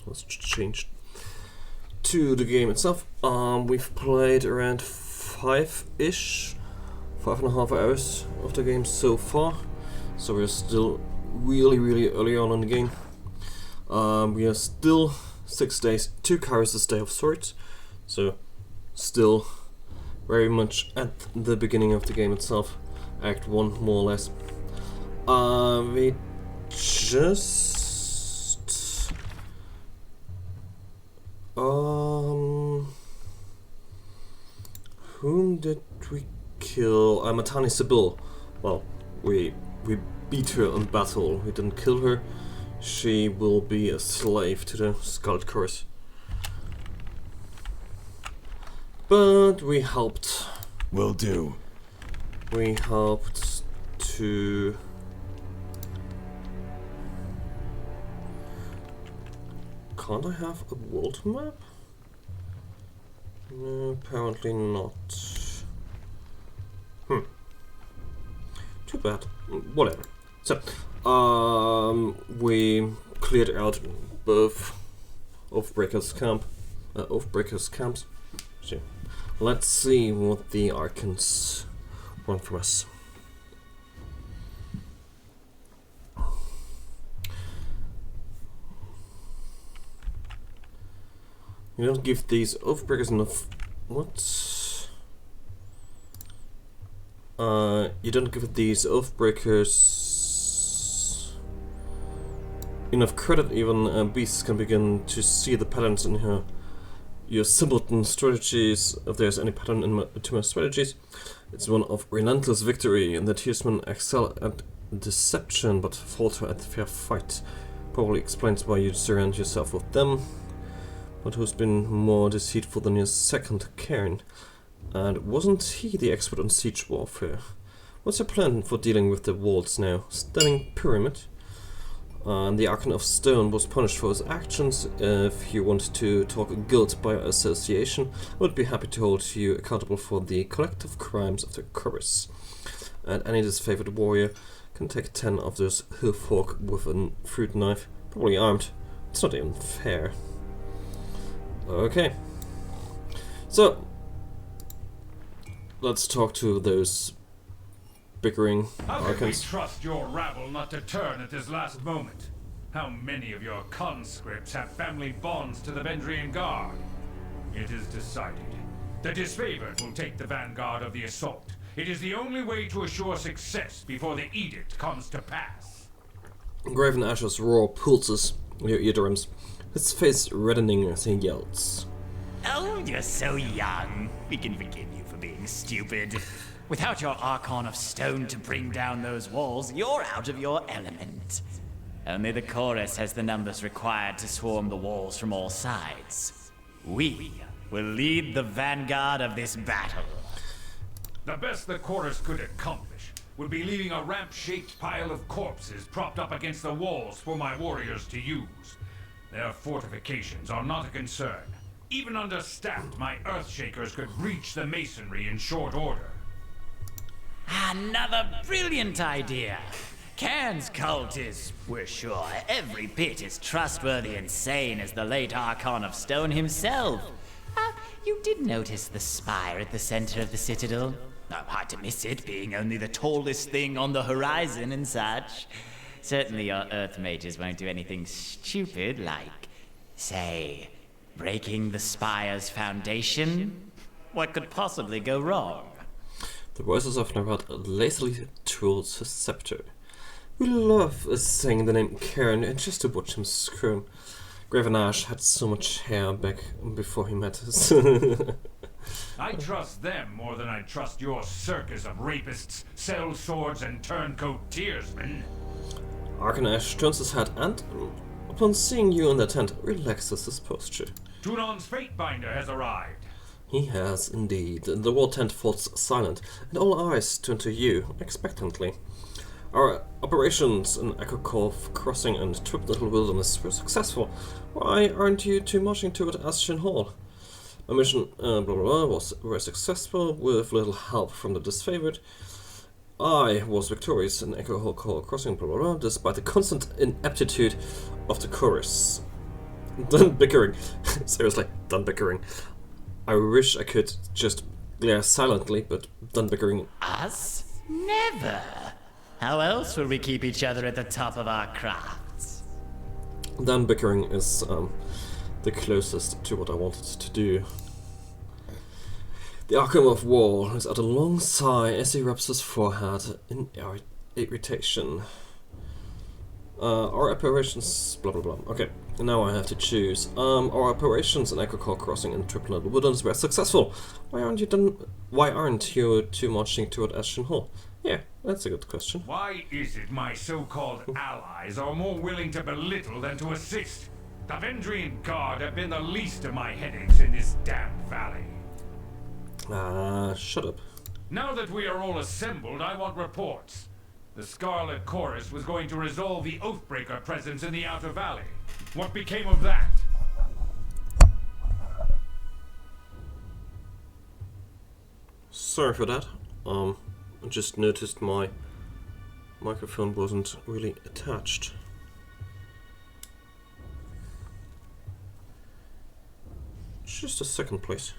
let's change to the game itself. We've played around 5.5 hours of the game so far, so we're still really early on in the game. We are still 6 days, 2 Kairos' Day of Swords, so still very much at the beginning of the game itself, Act 1 more or less. We just whom did we kill? Matani Sibyl. Well, we beat her in battle. We didn't kill her. She will be a slave to the Scarlet Curse. But we helped. Will do. We helped to... Can't I have a world map? No, apparently not. Too bad. Whatever. So, we cleared out both Oathbreakers' camps. So, let's see what the Archons want from us. You don't give these Oathbreakers enough... What? You don't give these Oathbreakers enough credit. Even beasts can begin to see the patterns in your simpleton strategies. If there's any pattern in to my strategies, it's one of relentless victory, and the Tearsmen excel at deception but falter at fair fight. Probably explains why you surround yourself with them. But who's been more deceitful than your second Cairn? And wasn't he the expert on siege warfare? What's your plan for dealing with the walls now? Stunning pyramid. And the Archon of Stone was punished for his actions. If you want to talk guilt by association, I would be happy to hold you accountable for the collective crimes of the chorus. And any disfavored warrior can take 10 of those hoofhawk with a fruit knife, probably armed. It's not even fair. Okay, so let's talk to those bickering How can we Archons. trust your rabble not to turn at this last moment? How many of your conscripts have family bonds to the Vendrian Guard? It is decided. The disfavored will take the vanguard of the assault. It is the only way to assure success before the edict comes to pass. Graven Ash's roar pulses your eardrums, his face reddening as he yells. Oh, you're so young. We can forgive you for being stupid. Without your Archon of Stone to bring down those walls, you're out of your element. Only the chorus has the numbers required to swarm the walls from all sides. We will lead the vanguard of this battle. The best the chorus could accomplish would be leaving a ramp-shaped pile of corpses propped up against the walls for my warriors to use. Their fortifications are not a concern. Even understaffed, my Earthshakers could breach the masonry in short order. Another brilliant idea. Cairn's cult is, we're sure, every bit as trustworthy and sane as the late Archon of Stone himself. You did notice the spire at the center of the citadel? Hard to miss it, being only the tallest thing on the horizon and such. Certainly your Earth mages won't do anything stupid like, say, breaking the spire's foundation. What could possibly go wrong? The voices of Narad lazily twirls his scepter. We love saying the name Cairn and just to watch him scream. Graven Ash had so much hair back before he met us. I trust them more than I trust your circus of rapists, sell swords, and turncoat tearsmen. Archon Ash turns his head and, upon seeing you in the tent, relaxes his posture. Tunon's Fatebinder has arrived. He has indeed. The wall tent falls silent, and all eyes turn to you, expectantly. Our operations in Echo Cove Crossing and Trip Little Wilderness were successful. Why aren't you two marching toward Ashen Hall? My mission, were successful with little help from the disfavored. I was victorious in Echo Cove Crossing, despite the constant ineptitude of the chorus. Done bickering. Seriously, done bickering. I wish I could just glare silently, but done bickering. Us? Never. How else will we keep each other at the top of our crafts? Done bickering is the closest to what I wanted to do. The Arkham of War is at a long sigh as he rubs his forehead in irritation. Our operations... blah blah blah. Okay, now I have to choose. Our operations in Echo Crossing and Triple Woodlands were successful. Why aren't you two marching toward Ashen Hall? Yeah, that's a good question. Why is it my so-called allies are more willing to belittle than to assist? The Vendrian Guard have been the least of my headaches in this damn valley. Shut up. Now that we are all assembled, I want reports. The Scarlet Chorus was going to resolve the Oathbreaker presence in the Outer Valley. What became of that? Sorry for that. I just noticed my microphone wasn't really attached. Just a second, please.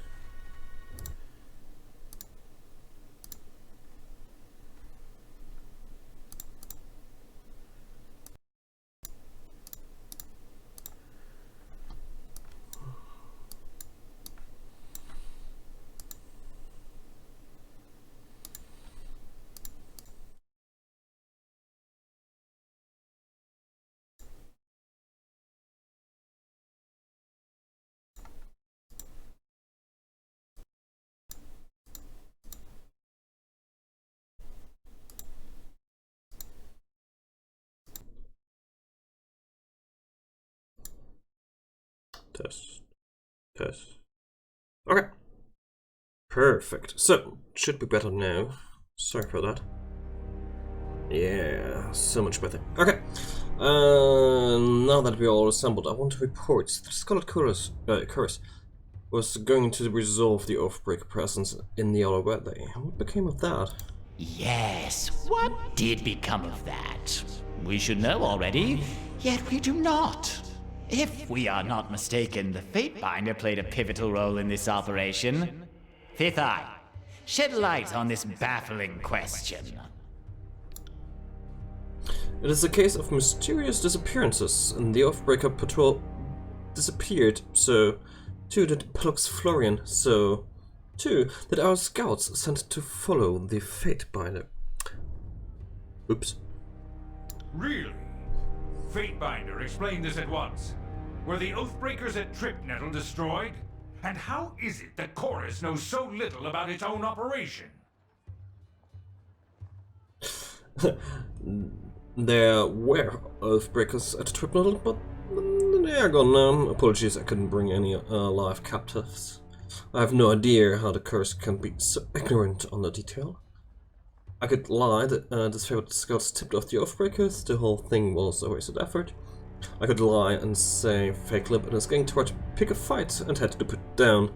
Test. Okay. Perfect. So, should be better now. Sorry for that. Yeah, so much better. Okay. Now that we're all assembled, I want to report that the Scarlet Chorus was going to resolve the Oathbreaker presence in the Outer Valley. What became of that? Yes, what did become of that? We should know already, yet we do not. If we are not mistaken, the Fatebinder played a pivotal role in this operation. Fifth Eye, shed light on this baffling question. It is a case of mysterious disappearances, and the Oathbreaker patrol disappeared, so too did Pollux Florian, so too did our scouts sent to follow the Fatebinder. Oops. Really? Fatebinder, explain this at once. Were the Oathbreakers at Tripnettle destroyed? And how is it that Chorus knows so little about its own operation? There were Oathbreakers at Tripnettle, but they are gone now. Apologies, I couldn't bring any live captives. I have no idea how the Curse can be so ignorant on the detail. I could lie that disfavored scouts tipped off the Oathbreakers, the whole thing was a wasted effort. I could lie and say Fake Limp and his gang tried to pick a fight and had to put down.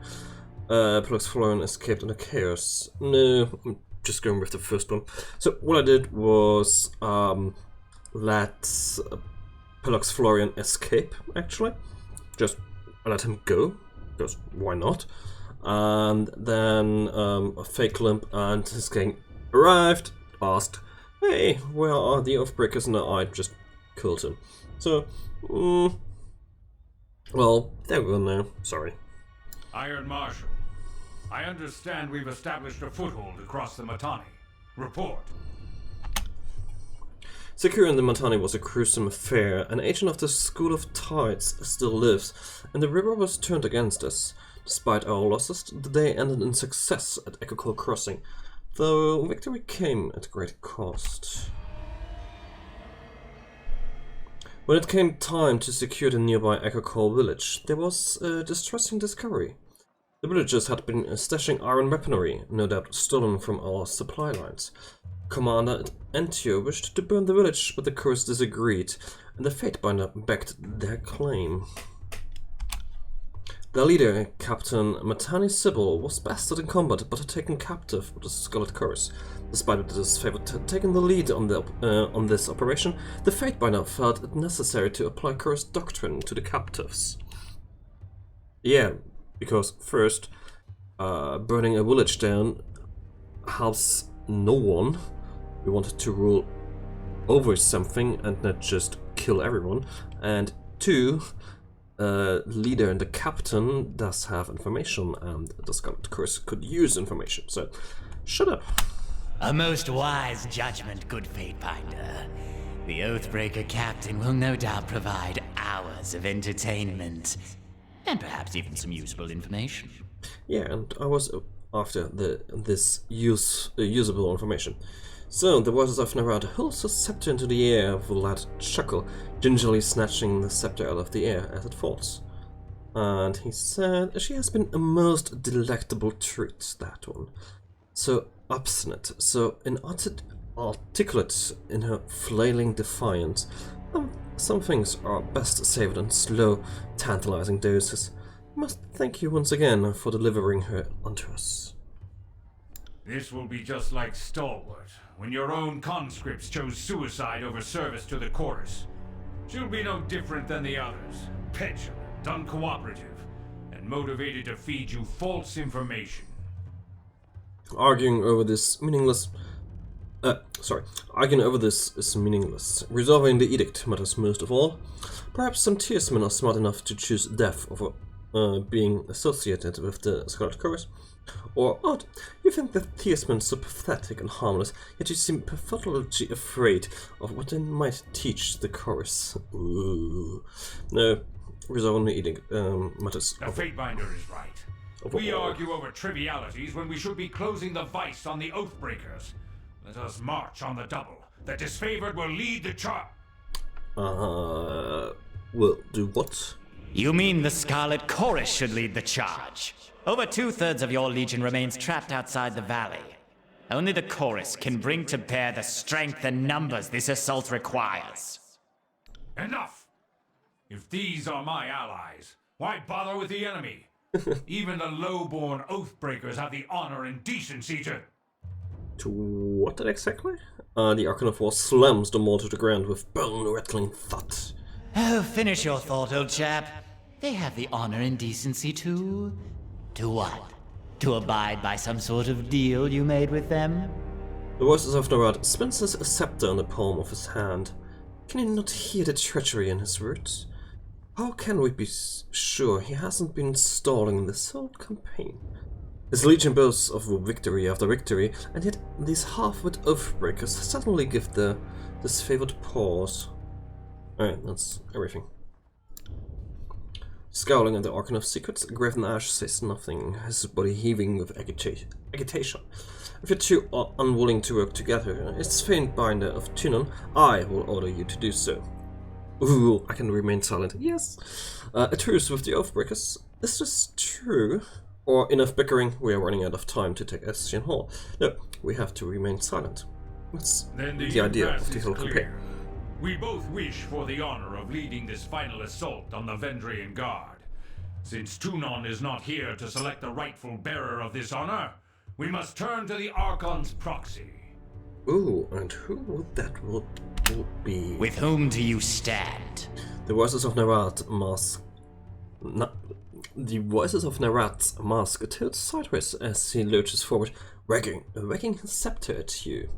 Pollux Florian escaped into chaos. No, I'm just going with the first one. So what I did was let Pollux Florian escape, actually. Just let him go, because why not? And then Fake Limp and his gang arrived, asked, hey, where are the Oathbreakers? And I just killed him. So, well, there we go now. Sorry. Iron Marshal, I understand we've established a foothold across the Matani. Report. Securing the Matani was a gruesome affair. An agent of the School of Tides still lives, and the river was turned against us. Despite our losses, the day ended in success at Echo Crossing, though victory came at great cost. When it came time to secure the nearby Echo village, there was a distressing discovery. The villagers had been stashing iron weaponry, no doubt stolen from our supply lines. Commander Entio wished to burn the village, but the Curse disagreed, and the Fatebinder backed their claim. Their leader, Captain Matani Sybil, was bested in combat but had taken captive by the Scarlet Curse. Despite the disfavored taking the lead on this operation, the Fatebinder felt it necessary to apply Curse doctrine to the captives. Yeah, because first, burning a village down helps no one. We wanted to rule over something and not just kill everyone. And two, leader and the captain does have information, and the Scarlet Curse could use information. So, shut up. A most wise judgment, good Fatebinder. The Oathbreaker captain will no doubt provide hours of entertainment, and perhaps even some useful information. Yeah, and I was after this usable information. So the voices of Narad hurls the scepter into the air with a loud chuckle, gingerly snatching the scepter out of the air as it falls. And he said, she has been a most delectable treat, that one. So obstinate, so inarticulate in her flailing defiance. Some things are best saved in slow, tantalizing doses. I must thank you once again for delivering her unto us. This will be just like Stalwart, when your own conscripts chose suicide over service to the chorus. She'll be no different than the others, petulant, uncooperative, and motivated to feed you false information. Arguing over this is meaningless. Resolving the edict matters most of all. Perhaps some Tearsmen are smart enough to choose death over being associated with the Scarlet Chorus. Or odd, you think the Tearsmen so pathetic and harmless, yet you seem pathology afraid of what they might teach the Chorus. Ooh. No, resolving the edict matters. The Fatebinder is right. We argue over trivialities when we should be closing the vice on the Oathbreakers. Let us march on the double. The Disfavored will lead the charge. Will do what? You mean the Scarlet Chorus should lead the charge? Over 2/3 of your legion remains trapped outside the valley. Only the Chorus can bring to bear the strength and numbers this assault requires. Enough! If these are my allies, why bother with the enemy? Even the low-born Oathbreakers have the honor and decency to... To what exactly? The Archon of War slams the maul to the ground with bone-rattling thud. Oh, finish your thought, old chap. They have the honor and decency to... To what? To abide by some sort of deal you made with them? The voices of Narad spins his scepter in the palm of his hand. Can you not hear the treachery in his words? How can we be sure he hasn't been stalling this whole campaign? His legion boasts of victory after victory, and yet these half-wit Oathbreakers suddenly give the Favoured pause. Alright, that's everything. Scowling at the Archon of Secrets, Graven Ash says nothing, his body heaving with agitation. If you two are unwilling to work together, it's Fatebinder of Tunon, I will order you to do so. Ooh, I can remain silent. Yes. A truce with the Oathbreakers. Is this true? Or enough bickering, we are running out of time to take Estian Hall. No, we have to remain silent. What's the idea of the whole campaign? We both wish for the honor of leading this final assault on the Vendrian Guard. Since Tunon is not here to select the rightful bearer of this honor, we must turn to the Archon's proxy. Ooh, and who would that will be? With whom do you stand? The voices of Narad's mask... The voices of Narad's mask tilt sideways as he lurches forward, wagging his scepter at you.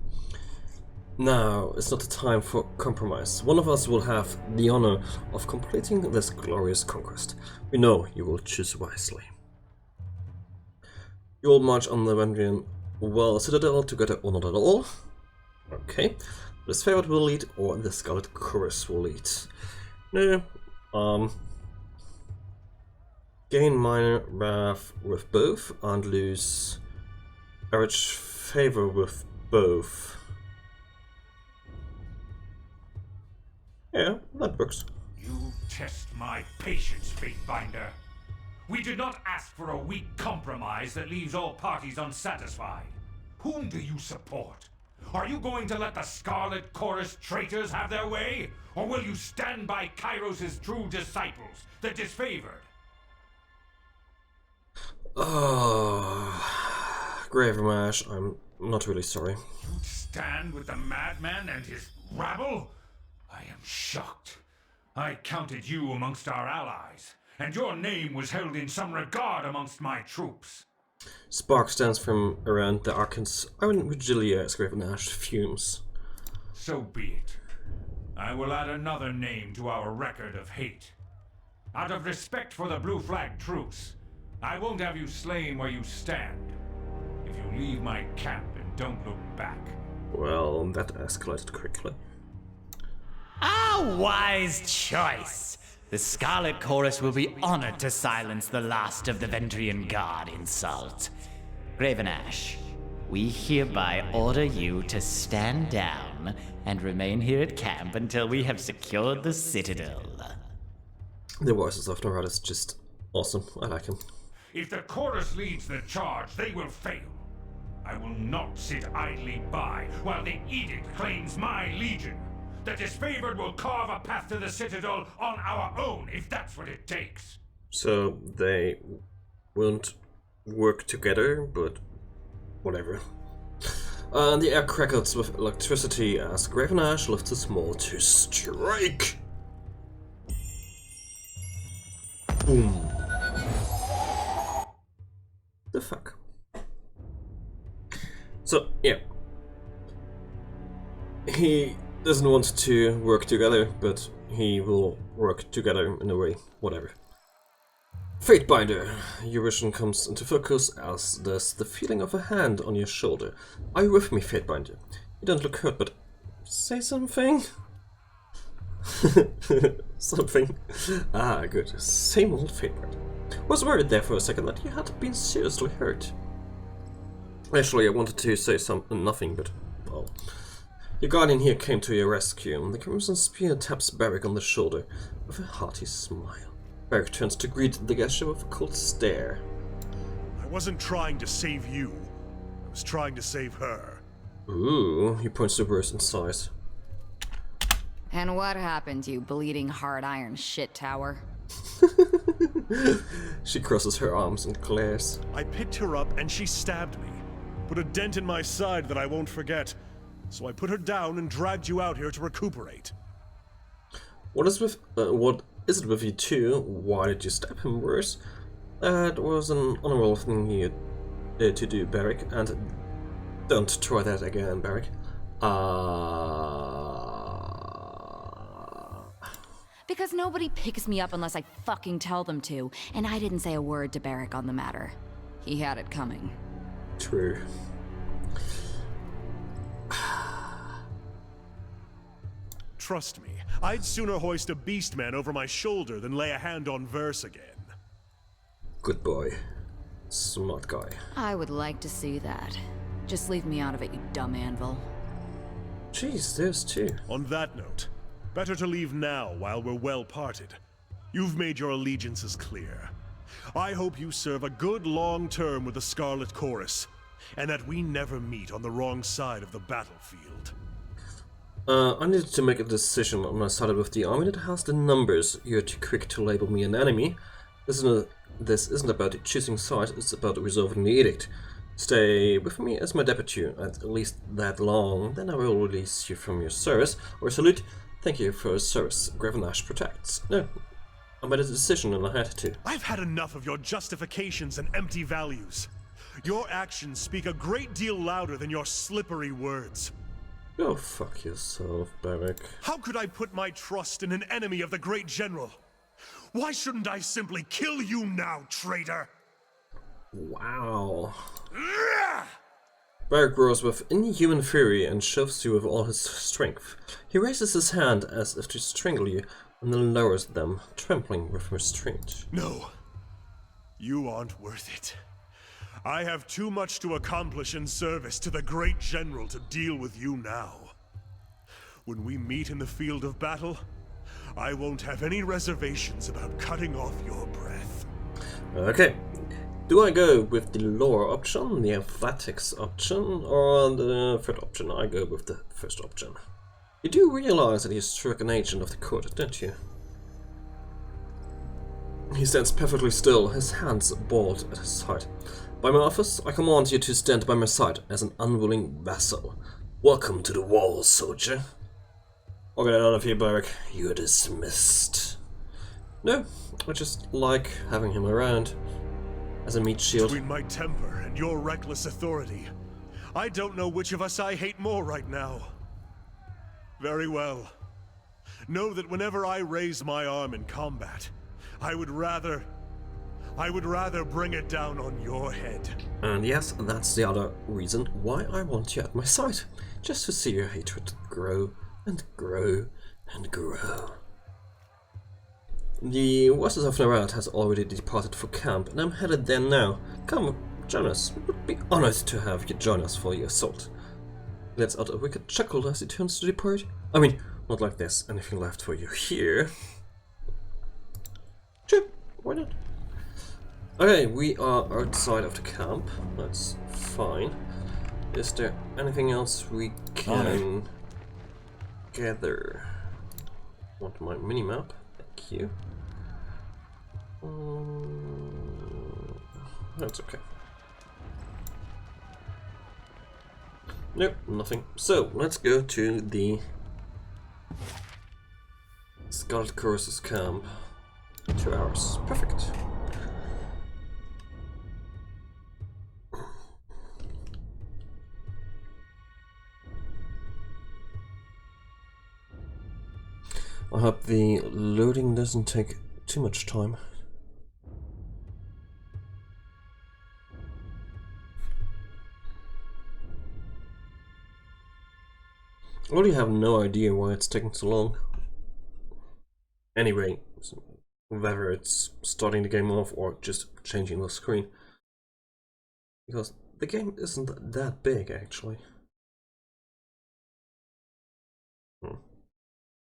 Now is not the time for compromise. One of us will have the honor of completing this glorious conquest. We know you will choose wisely. You will march on the Vendrian Citadel together or not at all. Okay. The Favoured will lead or the Scarlet Chorus will lead. No. Gain minor wrath with both and lose average favor with both. Yeah, that works. You test my patience, Fatebinder. We did not ask for a weak compromise that leaves all parties unsatisfied. Whom do you support? Are you going to let the Scarlet Chorus traitors have their way? Or will you stand by Kairos' true disciples, the Disfavored? Gravemash, I'm not really sorry. You stand with the madman and his rabble? I am shocked. I counted you amongst our allies, and your name was held in some regard amongst my troops. Spark stands from around the Arkan's iron Vigilia as Graven Ash fumes. So be it. I will add another name to our record of hate. Out of respect for the Blue Flag truce, I won't have you slain where you stand. If you leave my camp and don't look back. Well, that escalated quickly. A wise choice. The Scarlet Chorus will be honored to silence the last of the Vendrian Guard insult. Graven Ash, we hereby order you to stand down and remain here at camp until we have secured the Citadel. The voices of Norad is just awesome. I like him. If the chorus leads the charge, they will fail. I will not sit idly by while the edict claims my legion. The disfavored will carve a path to the Citadel on our own, if that's what it takes. So they won't work together, but whatever. The air crackles with electricity as Graven Ash lifts his maul to strike. Boom. The fuck? So, yeah. He doesn't want to work together, but he will work together in a way, whatever. Fatebinder. Your vision comes into focus, as does the feeling of a hand on your shoulder. Are you with me, Fatebinder? You don't look hurt, but say something? Something. Ah, good. Same old Fatebinder. Was worried there for a second that you had been seriously hurt. Actually, I wanted to say nothing, but well. Your guardian here came to your rescue. The Crimson Spear taps Barrick on the shoulder with a hearty smile. Barrick turns to greet the gesture with a cold stare. I wasn't trying to save you. I was trying to save her. Ooh, he points to Bruce and sighs. And what happened, you bleeding hard iron shit tower? She crosses her arms and glares. I picked her up and she stabbed me. Put a dent in my side that I won't forget. So I put her down and dragged you out here to recuperate. What is it with you two? Why did you stab him, Bruce? That was an honorable thing you to do, Barrick, and don't try that again, Barrick. Because nobody picks me up unless I fucking tell them to, and I didn't say a word to Barrick on the matter. He had it coming. True. Trust me, I'd sooner hoist a beastman over my shoulder than lay a hand on Verse again. Good boy. Smart guy. I would like to see that. Just leave me out of it, you dumb anvil. Jeez, there's two. On that note, better to leave now while we're well parted. You've made your allegiances clear. I hope you serve a good long term with the Scarlet Chorus, and that we never meet on the wrong side of the battlefield. I needed to make a decision when I started with the army that has the numbers. You're too quick to label me an enemy. This isn't about choosing sides, it's about resolving the edict. Stay with me as my deputy at least that long, then I will release you from your service, or salute. Thank you for your service. Graven Ash protects. No, I made a decision and I had to. I've had enough of your justifications and empty values. Your actions speak a great deal louder than your slippery words. Go fuck yourself, Barrick. How could I put my trust in an enemy of the great general? Why shouldn't I simply kill you now, traitor? Wow. Barrick roars with inhuman fury and shoves you with all his strength. He raises his hand as if to strangle you, and then lowers them, trampling with restraint. No. You aren't worth it. I have too much to accomplish in service to the great general to deal with you now. When we meet in the field of battle, I won't have any reservations about cutting off your breath. Okay. Do I go with the lore option, the athletics option, or the third option? I go with the first option. You do realize that he struck an agent of the court, don't you? He stands perfectly still, his hands balled at his side. By my office, I command you to stand by my side as an unwilling vassal. Welcome to the wall, soldier. I'll get out of here, Barrick. You are dismissed. No, I just like having him around as a meat shield. Between my temper and your reckless authority, I don't know which of us I hate more right now. Very well. Know that whenever I raise my arm in combat, I would rather bring it down on your head. And yes, that's the other reason why I want you at my side. Just to see your hatred grow and grow and grow. The Voices of Narad has already departed for camp, and I'm headed there now. Come, join us. It would be honored to have you join us for your assault. He lets out a wicked chuckle as he turns to depart. I mean, not like there's anything left for you here. Sure, why not? Okay, we are outside of the camp. That's fine. Is there anything else we can gather? Want my minimap? Thank you. That's okay. Nope, nothing. So, let's go to the Scarlet Chorus's camp. 2 hours. Perfect. I hope the loading doesn't take too much time. I really have no idea why it's taking so long. Anyway, whether it's starting the game off or just changing the screen. Because the game isn't that big actually.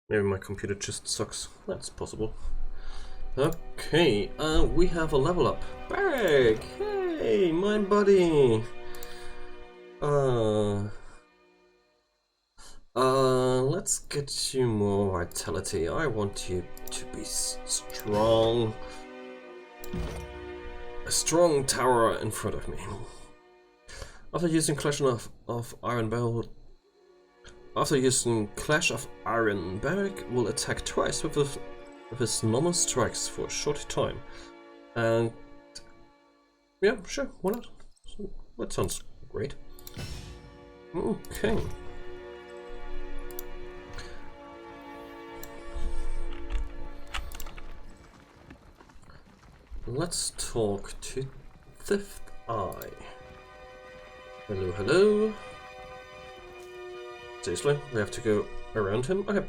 Maybe my computer just sucks. That's possible. Okay, we have a level up. Barrick! Hey, my buddy! Let's get you more vitality. I want you to be strong. A strong tower in front of me. After using Clash of Iron Barrel, Barrick will attack twice with his normal strikes for a short time. And yeah, sure, why not? So, that sounds great. Okay. Let's talk to Fifth Eye. Hello, hello. Seriously, we have to go around him? Okay.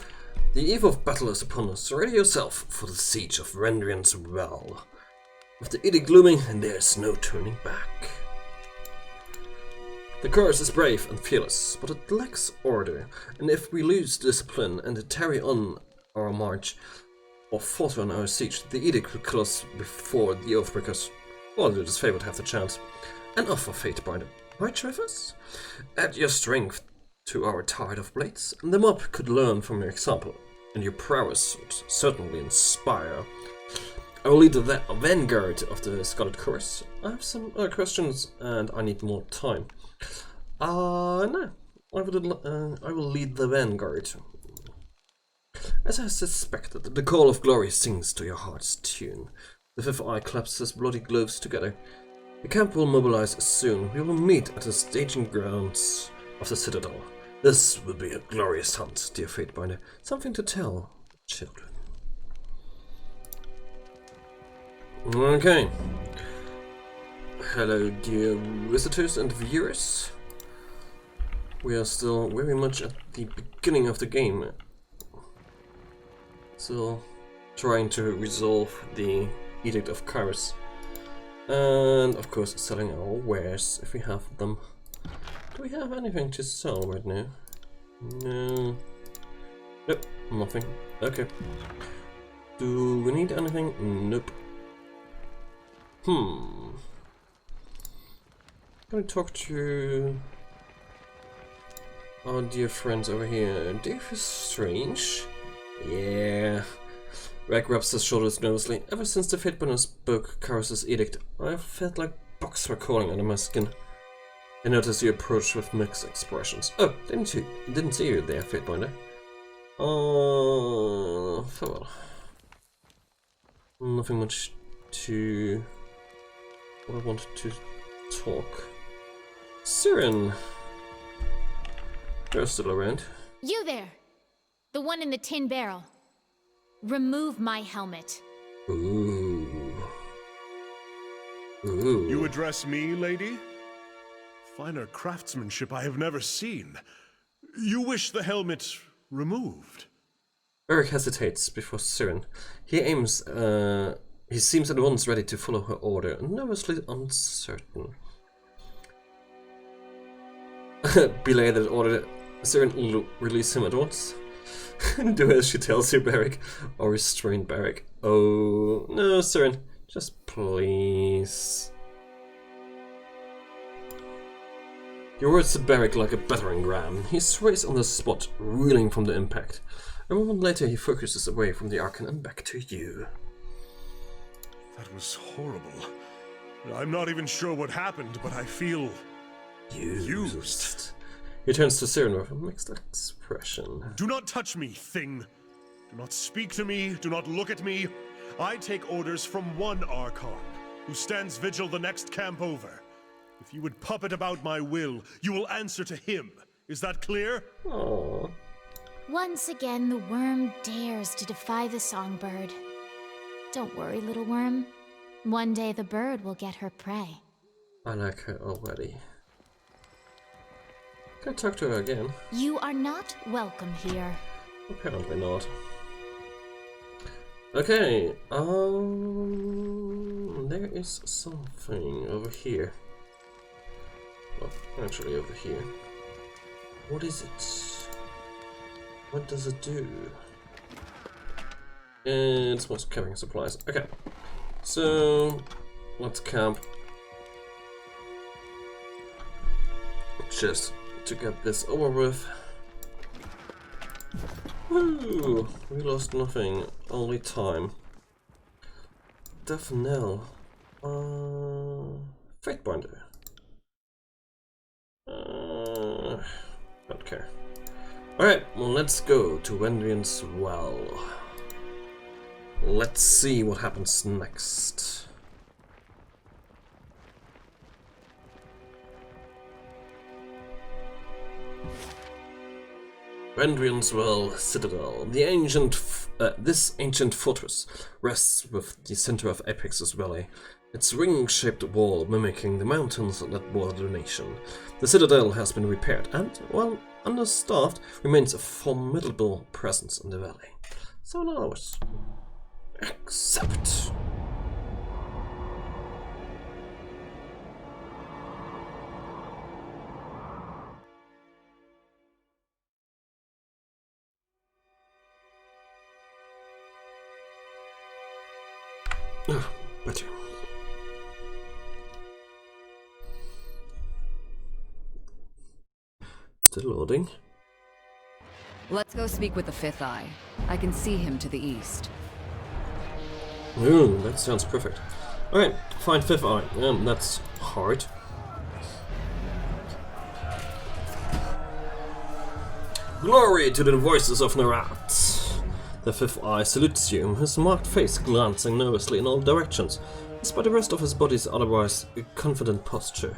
The eve of battle is upon us. Ready yourself for the siege of Rendrian's Well. With the edict looming, and there's no turning back. The chorus is brave and fearless, but it lacks order, and if we lose discipline and tarry on our march, or falter on our siege, the edict will kill us before the Oathbreakers, or the Favoured have the chance. And offer fate by the right, Travis? Add your strength to our tide of blades, and the mob could learn from your example, and your prowess would certainly inspire. I will lead the vanguard of the Scarlet Chorus. I have some other questions, and I need more time. No. I will lead the vanguard. As I suspected, the call of glory sings to your heart's tune. The Fifth Eye claps his bloody gloves together. The camp will mobilize soon. We will meet at the staging grounds of the Citadel. This will be a glorious hunt, dear Fatebinder. Something to tell, children. Okay. Hello, dear visitors and viewers. We are still very much at the beginning of the game. Still trying to resolve the Edict of Kairos. And of course selling our wares if we have them. Do we have anything to sell right now? No. Nope, nothing. Okay. Do we need anything? Nope. Can we talk to our dear friends over here? Dave is strange. Yeah. Rag rubs his shoulders nervously. Ever since the Fatebinder spoke Kairos' edict, I've felt like bugs were crawling under my skin. I noticed you approached with mixed expressions. Oh, didn't see you there, Fatebinder. Farewell. Nothing much to... What I wanted to talk. Siren! They're still around. You there! The one in the tin barrel. Remove my helmet. Ooh. Ooh. You address me, lady? Finer craftsmanship I have never seen. You wish the helmet removed? Eric hesitates before Siren. He aims, he seems at once ready to follow her order, nervously uncertain. Belay that order, Siren will release him at once. Do as she tells you, Barrick, or restrain Barrick. Oh, no, Siren, just please. Your words to Barrick like a battering ram. He sways on the spot, reeling from the impact. A moment later, he focuses away from the Archon and back to you. That was horrible. I'm not even sure what happened, but I feel... used. He turns to Siren with a mixed expression. Do not touch me, thing. Do not speak to me, do not look at me. I take orders from one Archon, who stands vigil the next camp over. If you would puppet about my will, you will answer to him. Is that clear? Aww. Once again, the worm dares to defy the songbird. Don't worry, little worm. One day the bird will get her prey. I like her already. Can I talk to her again? You are not welcome here. Apparently not. Okay, there is something over here. Well, actually over here. What is it? What does it do? It's what's carrying supplies. Okay, so let's camp. Just to get this over with. Woo! We lost nothing, only time. Definitely. Fate binder. Don't care. Alright, well, let's go to Wendrian's Well. Let's see what happens next. Wendrian's Well Citadel. This ancient fortress rests with the center of Apex's Valley, its ring-shaped wall mimicking the mountains that border the nation. The citadel has been repaired and, while understaffed, remains a formidable presence in the valley. 7 hours. Accept. Ah, better. Still loading. Let's go speak with the Fifth Eye. I can see him to the east. Ooh, that sounds perfect. Alright, find Fifth Eye. That's hard. Glory to the voices of Narat! The Fifth Eye salutes you, his marked face glancing nervously in all directions, despite the rest of his body's otherwise confident posture.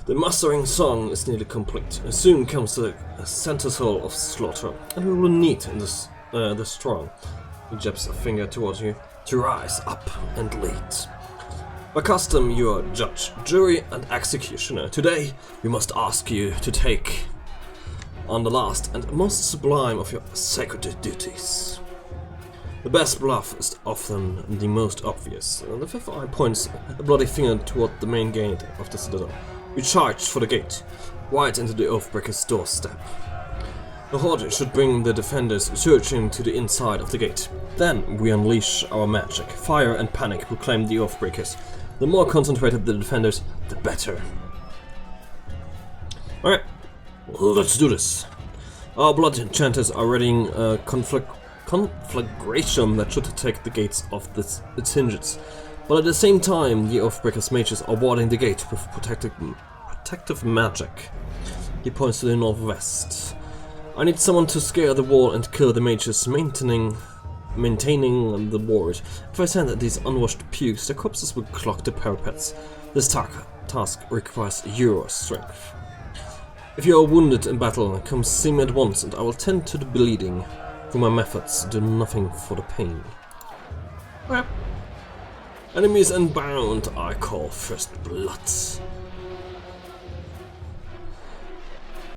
The mustering song is nearly complete. Soon comes the center soul of slaughter, and we will need the strong, he jabs a finger towards you, to rise up and lead. By custom, you are judge, jury, and executioner. Today, we must ask you to take on the last and most sublime of your sacred duties. The best bluff is often the most obvious. The Fifth Eye points a bloody finger toward the main gate of the citadel. We charge for the gate, right into the Oathbreaker's doorstep. The horde should bring the defenders surging to the inside of the gate. Then we unleash our magic. Fire and panic will claim the Oathbreakers. The more concentrated the defenders, the better. Alright, let's do this. Our blood enchanters are readying a conflagration that should take the gates off its hinges. But at the same time, the Oathbreaker's mages are warding the gate with protective magic. He points to the northwest. I need someone to scale the wall and kill the mages, maintaining maintaining the ward. If I send these unwashed pukes, their corpses will clog the parapets. This task requires your strength. If you are wounded in battle, come see me at once and I will tend to the bleeding, for my methods do nothing for the pain. Enemies unbound, I call first blood.